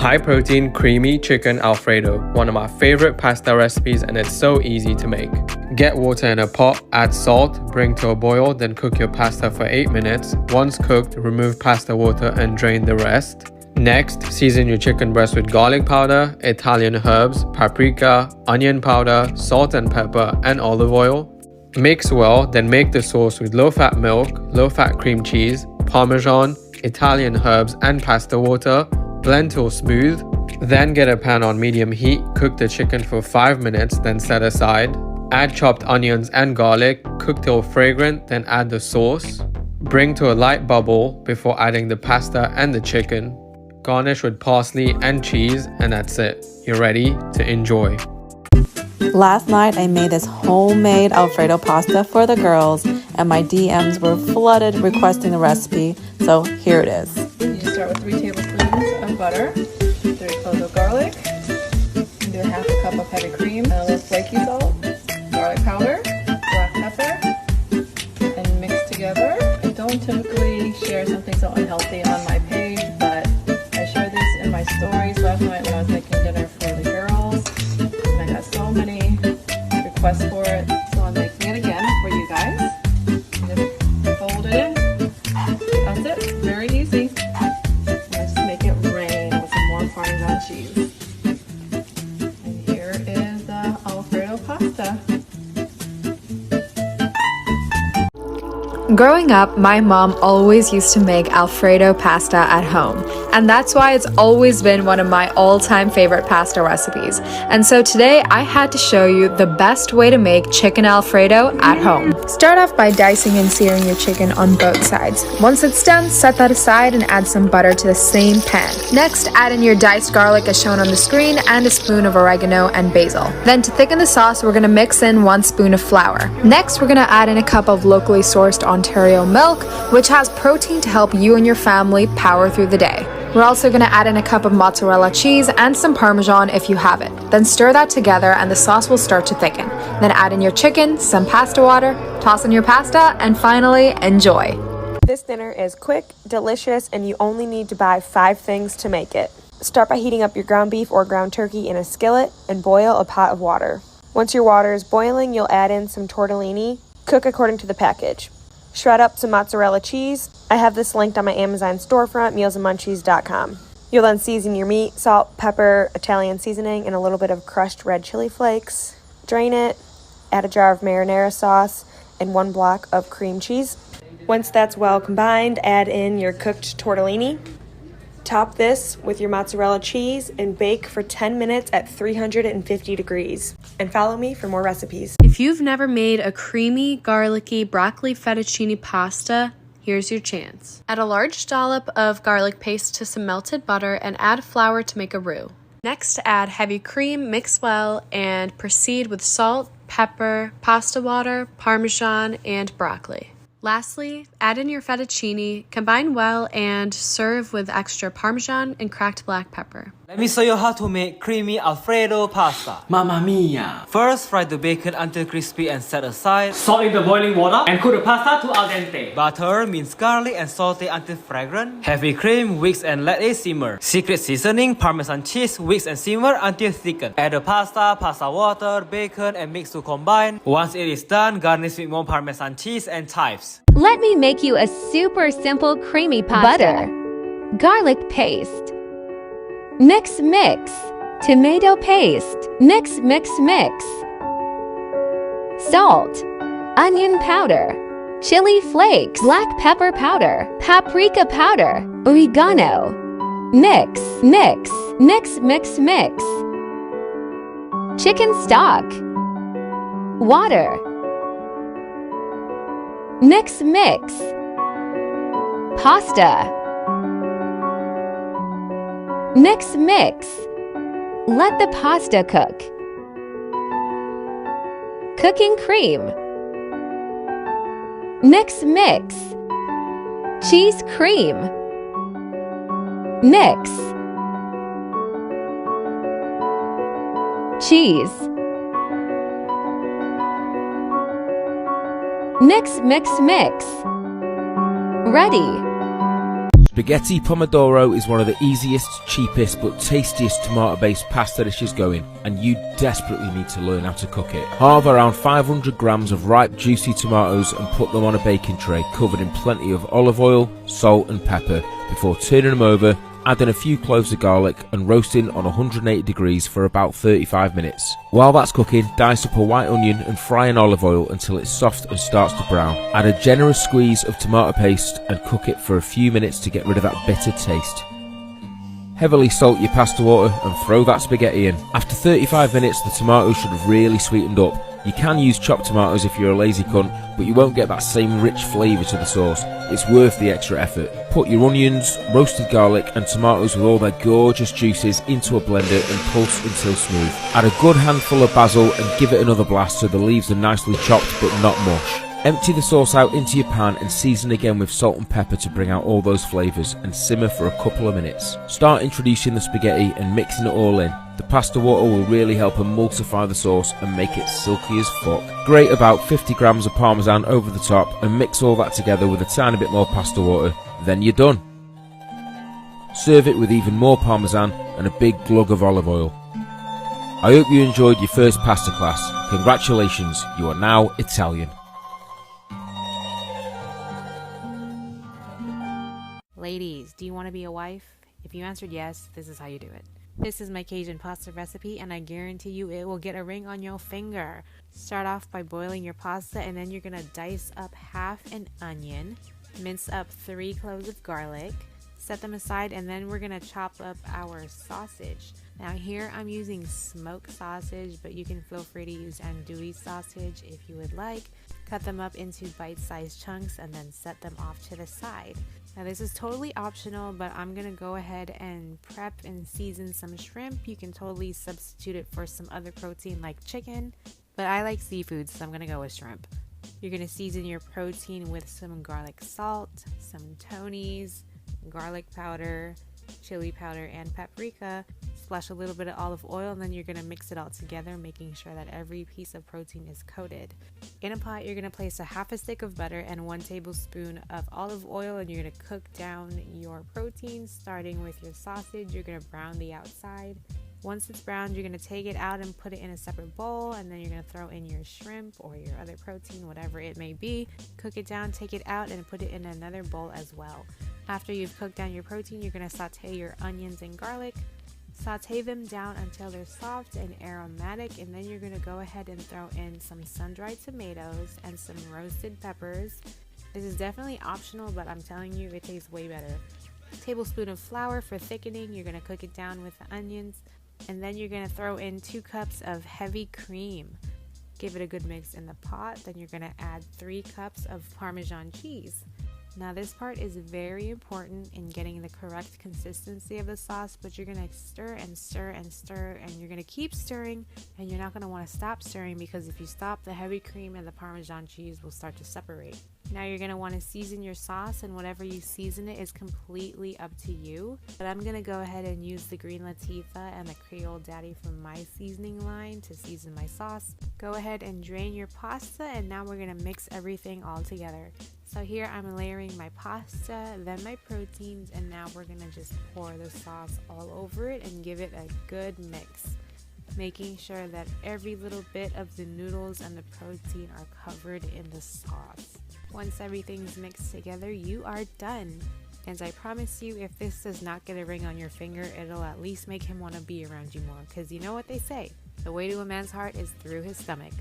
High protein, creamy chicken Alfredo, one of my favorite pasta recipes, and it's so easy to make. Get water in a pot, add salt, bring to a boil, then cook your pasta for 8 minutes. Once cooked, remove pasta water and drain the rest. Next, season your chicken breast with garlic powder, Italian herbs, paprika, onion powder, salt and pepper, and olive oil. Mix well, then make the sauce with low-fat milk, low-fat cream cheese, Parmesan, Italian herbs, and pasta water. Blend till smooth. Then get a pan on medium heat, cook the chicken for 5 minutes, then set aside. Add chopped onions and garlic, cook till fragrant, then add the sauce. Bring to a light bubble before adding the pasta and the chicken. Garnish with parsley and cheese, and that's it. You're ready to enjoy. Last night I made this homemade Alfredo pasta for the girls, and my DMs were flooded requesting the recipe, so here it is. You start with 3 tablespoons of butter, 3 cloves of garlic, do a half a cup of heavy cream, and a little flaky salt, garlic powder, black pepper, and mix together. I don't typically share something so unhealthy on my page, but I shared this in my stories last night when I was making dinner for the girls, and I got so many requests for it, so I'm making it again for you guys. Just fold it in. That's it. Very easy. Let's make it rain with some more Parmesan cheese. And here is the Alfredo pasta. Growing up, my mom always used to make Alfredo pasta at home, and that's why it's always been one of my all-time favorite pasta recipes. And so today I had to show you the best way to make chicken Alfredo at home. Start off by dicing and searing your chicken on both sides. Once it's done, set that aside and add some butter to the same pan. Next, add in your diced garlic as shown on the screen and a spoon of oregano and basil. Then to thicken the sauce, we're going to mix in 1 spoon of flour. Next, we're going to add in a cup of locally sourced Ontario milk, which has protein to help you and your family power through the day. We're also going to add in a cup of mozzarella cheese and some Parmesan if you have it. Then stir that together and the sauce will start to thicken. Then add in your chicken, some pasta water, toss in your pasta, and finally, enjoy. This dinner is quick, delicious, and you only need to buy 5 things to make it. Start by heating up your ground beef or ground turkey in a skillet and boil a pot of water. Once your water is boiling, you'll add in some tortellini. Cook according to the package. Shred up some mozzarella cheese. I have this linked on my Amazon storefront, mealsandmunchies.com. You'll then season your meat, salt, pepper, Italian seasoning, and a little bit of crushed red chili flakes. Drain it, add a jar of marinara sauce, and 1 block of cream cheese. Once that's well combined, add in your cooked tortellini. Top this with your mozzarella cheese and bake for 10 minutes at 350 degrees. And follow me for more recipes. If you've never made a creamy, garlicky broccoli fettuccine pasta, here's your chance. Add a large dollop of garlic paste to some melted butter and add flour to make a roux. Next, add heavy cream, mix well, and proceed with salt, pepper, pasta water, Parmesan, and broccoli. Lastly, add in your fettuccine, combine well, and serve with extra Parmesan and cracked black pepper. Let me show you how to make creamy Alfredo pasta. Mamma mia! First, fry the bacon until crispy and set aside. Salt in the boiling water and cook the pasta to al dente. Butter, minced garlic, and saute until fragrant. Heavy cream, whisk and let it simmer. Secret seasoning, Parmesan cheese, whisk and simmer until thickened. Add the pasta, pasta water, bacon, and mix to combine. Once it is done, garnish with more Parmesan cheese and chives. Let me make you a super simple creamy pasta. Butter, garlic paste, mix, tomato paste, mix, salt, onion powder, chili flakes, black pepper powder, paprika powder, oregano, mix, chicken stock, water, mix, pasta, mix, let the pasta cook, cooking cream, mix, cheese cream, mix, cheese, mix, ready. Spaghetti pomodoro is one of the easiest, cheapest but tastiest tomato-based pasta dishes going, and you desperately need to learn how to cook it. Halve around 500 grams of ripe juicy tomatoes and put them on a baking tray covered in plenty of olive oil, salt and pepper before turning them over, adding a few cloves of garlic and roasting on 180 degrees for about 35 minutes. While that's cooking, dice up a white onion and fry in olive oil until it's soft and starts to brown. Add a generous squeeze of tomato paste and cook it for a few minutes to get rid of that bitter taste. Heavily salt your pasta water and throw that spaghetti in. After 35 minutes, the tomatoes should have really sweetened up. You can use chopped tomatoes if you're a lazy cunt, but you won't get that same rich flavour to the sauce. It's worth the extra effort. Put your onions, roasted garlic and tomatoes with all their gorgeous juices into a blender and pulse until smooth. Add a good handful of basil and give it another blast so the leaves are nicely chopped but not mush. Empty the sauce out into your pan and season again with salt and pepper to bring out all those flavours and simmer for a couple of minutes. Start introducing the spaghetti and mixing it all in. The pasta water will really help emulsify the sauce and make it silky as fuck. Grate about 50 grams of parmesan over the top and mix all that together with a tiny bit more pasta water. Then you're done. Serve it with even more parmesan and a big glug of olive oil. I hope you enjoyed your first pasta class. Congratulations, you are now Italian. Ladies, do you want to be a wife? If you answered yes, this is how you do it. This is my Cajun pasta recipe, and I guarantee you it will get a ring on your finger. Start off by boiling your pasta, and then you're going to dice up half an onion, mince up 3 cloves of garlic, set them aside, and then we're going to chop up our sausage. Now here I'm using smoked sausage, but you can feel free to use andouille sausage if you would like. Cut them up into bite-sized chunks and then set them off to the side. Now this is totally optional, but I'm gonna go ahead and prep and season some shrimp. You can totally substitute it for some other protein like chicken, but I like seafood, so I'm gonna go with shrimp. You're gonna season your protein with some garlic salt, some Tony's, garlic powder, chili powder, and paprika. Splash a little bit of olive oil, and then you're going to mix it all together, making sure that every piece of protein is coated. In a pot, you're going to place a half a stick of butter and 1 tablespoon of olive oil, and you're going to cook down your protein, starting with your sausage. You're going to brown the outside. Once it's browned, you're going to take it out and put it in a separate bowl, and then you're going to throw in your shrimp or your other protein, whatever it may be. Cook it down, take it out, and put it in another bowl as well. After you've cooked down your protein, you're going to saute your onions and garlic. Saute them down until they're soft and aromatic, and then you're going to go ahead and throw in some sun-dried tomatoes and some roasted peppers. This is definitely optional, but I'm telling you, it tastes way better. A tablespoon of flour for thickening. You're going to cook it down with the onions, and then you're going to throw in 2 cups of heavy cream. Give it a good mix in the pot. Then you're going to add 3 cups of Parmesan cheese. Now this part is very important in getting the correct consistency of the sauce, but you're going to stir and stir and stir, and you're going to keep stirring, and you're not going to want to stop stirring, because if you stop, the heavy cream and the Parmesan cheese will start to separate. Now you're going to want to season your sauce, and whatever you season it is completely up to you. But I'm going to go ahead and use the Green Latifah and the Creole Daddy from my seasoning line to season my sauce. Go ahead and drain your pasta, and now we're going to mix everything all together. So here I'm layering my pasta, then my proteins, and now we're going to just pour the sauce all over it and give it a good mix, making sure that every little bit of the noodles and the protein are covered in the sauce. Once everything's mixed together, you are done. And I promise you, if this does not get a ring on your finger, it'll at least make him want to be around you more, because you know what they say, the way to a man's heart is through his stomach.